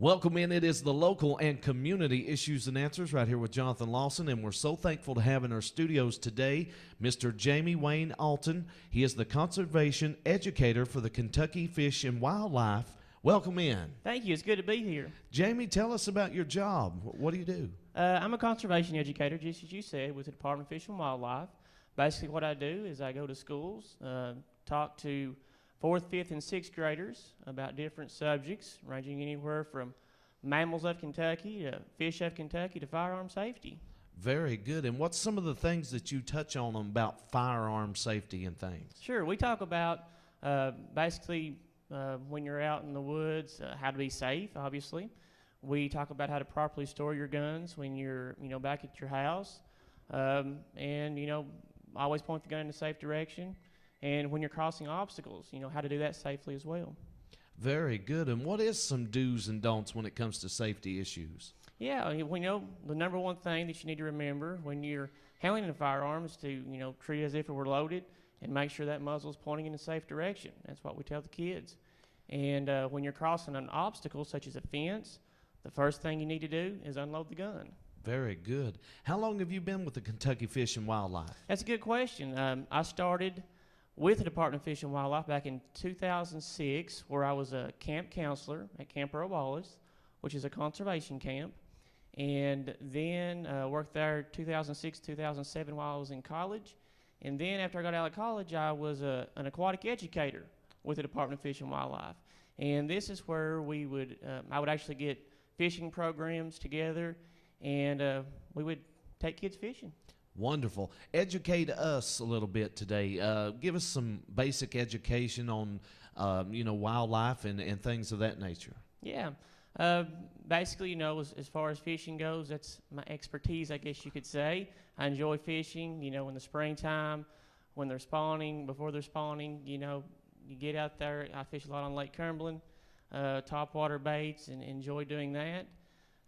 Welcome in. It is the local and community issues and answers right here with Jonathan Lawson, and we're so thankful to have in our studios today Mr. Jamie Wayne Alton. He is the conservation educator for the Kentucky Fish and Wildlife. Welcome in. Thank you. It's good to be here. Jamie, tell us about your job. What do you do? I'm a conservation educator, just as you said, with the Department of Fish and Wildlife. Basically, what I do is I go to schools, talk to 4th, 5th, and 6th graders about different subjects, ranging anywhere from mammals of Kentucky to fish of Kentucky to firearm safety. Very good. And what's some of the things that you touch on about firearm safety and things? Sure. We talk about basically when you're out in the woods, how to be safe, obviously. We talk about how to properly store your guns when you're, back at your house. And, always point the gun in a safe direction. And when you're crossing obstacles, how to do that safely as well. Very good. And what is some do's and don'ts when it comes to safety issues? Yeah, the number one thing that you need to remember when you're handling a firearm is to, treat it as if it were loaded and make sure that muzzle is pointing in a safe direction. That's what we tell the kids. And when you're crossing an obstacle such as a fence, the first thing you need to do is unload the gun. Very good. How long have you been with the Kentucky Fish and Wildlife? That's a good question. I started with the Department of Fish and Wildlife back in 2006, where I was a camp counselor at Camp Earl Wallace, which is a conservation camp, and then worked there 2006, 2007 while I was in college. And then after I got out of college, I was an aquatic educator with the Department of Fish and Wildlife. And this is where I would actually get fishing programs together, and we would take kids fishing. Wonderful. Educate us a little bit today. Give us some basic education on, wildlife and things of that nature. Yeah. Basically, as far as fishing goes, that's my expertise, I guess you could say. I enjoy fishing, in the springtime, when they're spawning, before they're spawning, you get out there. I fish a lot on Lake Cumberland, topwater baits, and enjoy doing that.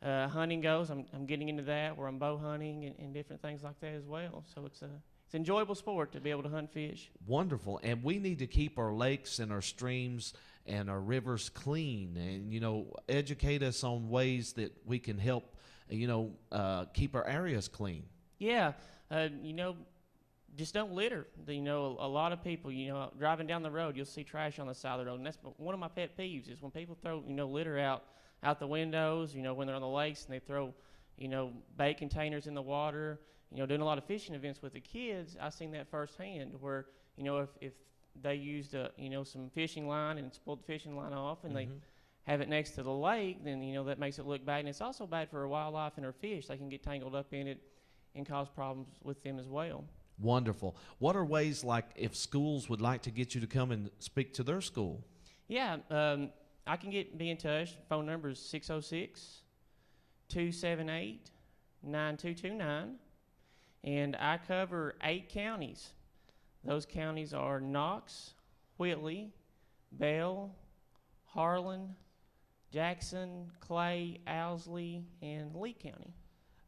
Hunting goes, I'm getting into that, where I'm bow hunting and different things like that as well. So it's an enjoyable sport to be able to hunt fish. Wonderful. And we need to keep our lakes and our streams and our rivers clean, and educate us on ways that we can help keep our areas clean. Yeah. Just don't litter. A lot of people, driving down the road, you'll see trash on the side of the road. And that's one of my pet peeves is when people throw, litter out the windows, when they're on the lakes and they throw, bait containers in the water, doing a lot of fishing events with the kids. I've seen that firsthand where, if they used, some fishing line and pulled the fishing line off and they have it next to the lake, then, that makes it look bad. And it's also bad for our wildlife and our fish. They can get tangled up in it and cause problems with them as well. Wonderful. What are ways, like if schools would like to get you to come and speak to their school? Yeah, I can be in touch. Phone number is 606-278-9229. And I cover 8 counties. Those counties are Knox, Whitley, Bell, Harlan, Jackson, Clay, Owsley, and Lee County.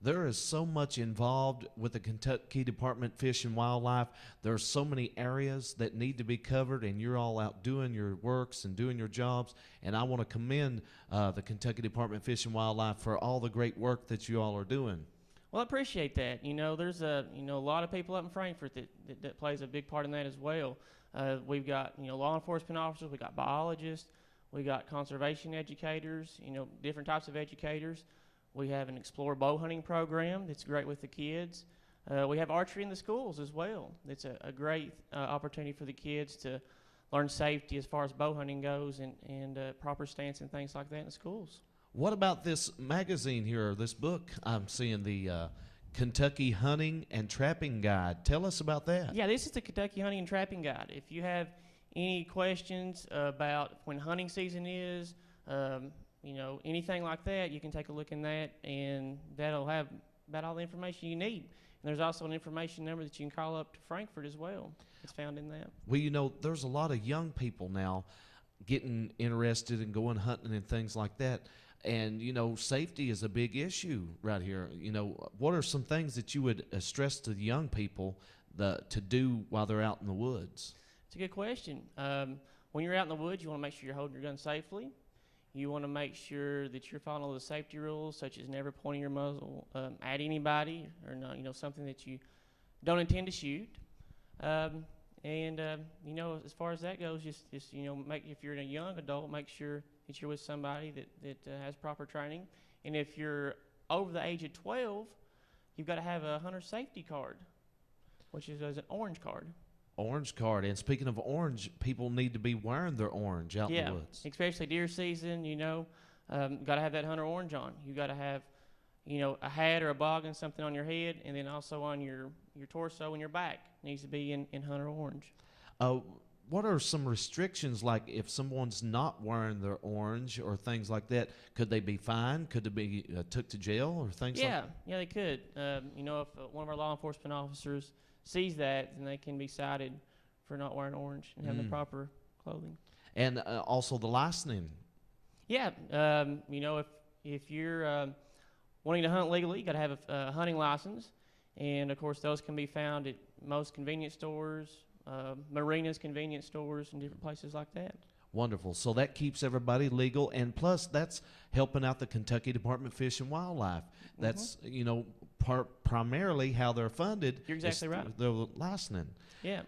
There is so much involved with the Kentucky Department of Fish and Wildlife. There are so many areas that need to be covered, and you're all out doing your works and doing your jobs. And I want to commend the Kentucky Department of Fish and Wildlife for all the great work that you all are doing. Well, I appreciate that. There's a lot of people up in Frankfort that plays a big part in that as well. We've got law enforcement officers, we've got biologists, we've got conservation educators, different types of educators. We have an Explore bow hunting program that's great with the kids. We have archery in the schools as well. It's a great opportunity for the kids to learn safety as far as bow hunting goes and proper stance and things like that in the schools. What about this magazine here, this book I'm seeing, the Kentucky Hunting and Trapping Guide? Tell us about that. Yeah, this is the Kentucky Hunting and Trapping Guide. If you have any questions about when hunting season is, anything like that, you can take a look in that, and that'll have about all the information you need. And there's also an information number that you can call up to Frankfort as well. It's found in that. Well, there's a lot of young people now getting interested in going hunting and things like that. And, safety is a big issue right here. What are some things that you would stress to the young people to do while they're out in the woods? It's a good question. When you're out in the woods, you want to make sure you're holding your gun safely. You want to make sure that you're following all the safety rules, such as never pointing your muzzle at anybody, or not, something that you don't intend to shoot. As far as that goes, just make, if you're a young adult, make sure that you're with somebody that has proper training. And if you're over the age of 12, you've got to have a hunter safety card, which is an orange card. Orange card. And speaking of orange, people need to be wearing their orange out in the woods. Especially deer season. Got to have that hunter orange on. You got to have, a hat or a boggin, something on your head, and then also on your torso and your back needs to be in hunter orange. What are some restrictions, like if someone's not wearing their orange or things like that? Could they be fined? Could they be took to jail or things like that? Yeah, they could. If one of our law enforcement officers sees that, then they can be cited for not wearing orange and having the proper clothing. And also the licensing. Yeah, if you're wanting to hunt legally, you got to have a hunting license, and of course those can be found at most convenience stores, marinas, convenience stores, and different places like that. Wonderful. So that keeps everybody legal, and plus that's helping out the Kentucky Department of Fish and Wildlife. That's primarily how they're funded. You're exactly right. They're licensing. Yeah.